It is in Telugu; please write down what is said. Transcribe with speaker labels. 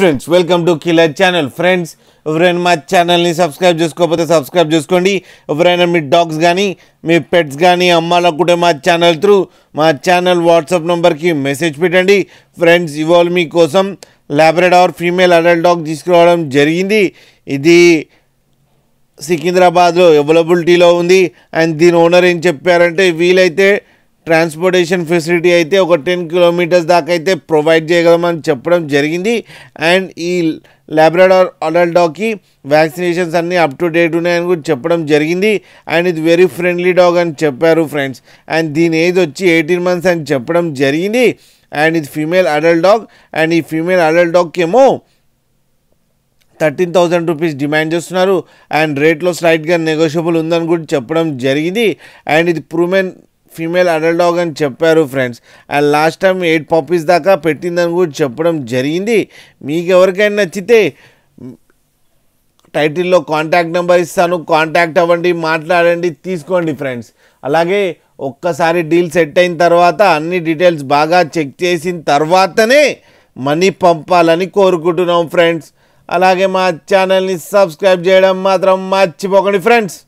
Speaker 1: Friends welcome to killer channel. Friends ఎవరైనా మా ఛానల్ని సబ్స్క్రైబ్ చేసుకోకపోతే సబ్స్క్రైబ్ చేసుకోండి. ఎవరైనా మీ డాగ్స్ కానీ మీ పెట్స్ కానీ అమ్మాలనుకుంటే మా ఛానల్ త్రూ మా ఛానల్ వాట్సాప్ నెంబర్కి మెసేజ్ పెట్టండి. ఫ్రెండ్స్ ఇవాళ మీకోసం లాబ్రడార్ ఫీమేల్ అడల్ట్ డాగ్ తీసుకురావడం జరిగింది. ఇది సికింద్రాబాద్లో అవైలబిలిటీలో ఉంది. అండ్ దీని ఓనర్ ఏం చెప్పారంటే వీలైతే ట్రాన్స్పోర్టేషన్ ఫెసిలిటీ అయితే ఒక 10 కిలోమీటర్స్ దాకా అయితే ప్రొవైడ్ చేయగలమని చెప్పడం జరిగింది. అండ్ ఈ లాబ్రడార్ అడల్ట్ డాగ్కి వ్యాక్సినేషన్స్ అన్నీ అప్ టు డేట్ ఉన్నాయని కూడా చెప్పడం జరిగింది. అండ్ ఇది వెరీ ఫ్రెండ్లీ డాగ్ అని చెప్పారు ఫ్రెండ్స్. అండ్ దీని ఏజ్ వచ్చి 18 మంత్స్ అని చెప్పడం జరిగింది. అండ్ ఇది ఫీమేల్ అడల్ట్ డాగ్. అండ్ ఈ ఫీమేల్ అడల్ట్ డాగ్కి ఏమో 13,000 రూపీస్ డిమాండ్ చేస్తున్నారు. అండ్ రేట్లో స్లైట్గా నెగోషియబుల్ ఉందని కూడా చెప్పడం జరిగింది. అండ్ ఇది ప్రూమెన్ ఫీమేల్ అడల్ట్ డాగ్ అని చెప్పారు friends. And last time 8 puppies దాకా పెట్టిందని కూడా చెప్పడం జరిగింది. మీకు ఎవరికైనా నచ్చితే టైటిల్లో కాంటాక్ట్ నెంబర్ ఇస్తాను, కాంటాక్ట్ అవ్వండి, మాట్లాడండి, తీసుకోండి ఫ్రెండ్స్. అలాగే ఒక్కసారి డీల్ సెట్ అయిన తర్వాత అన్ని డీటెయిల్స్ బాగా చెక్ చేసిన తర్వాతనే మనీ పంపాలని కోరుకుంటున్నాం ఫ్రెండ్స్. అలాగే మా ఛానల్ని సబ్స్క్రైబ్ చేయడం మాత్రం మర్చిపోకండి ఫ్రెండ్స్.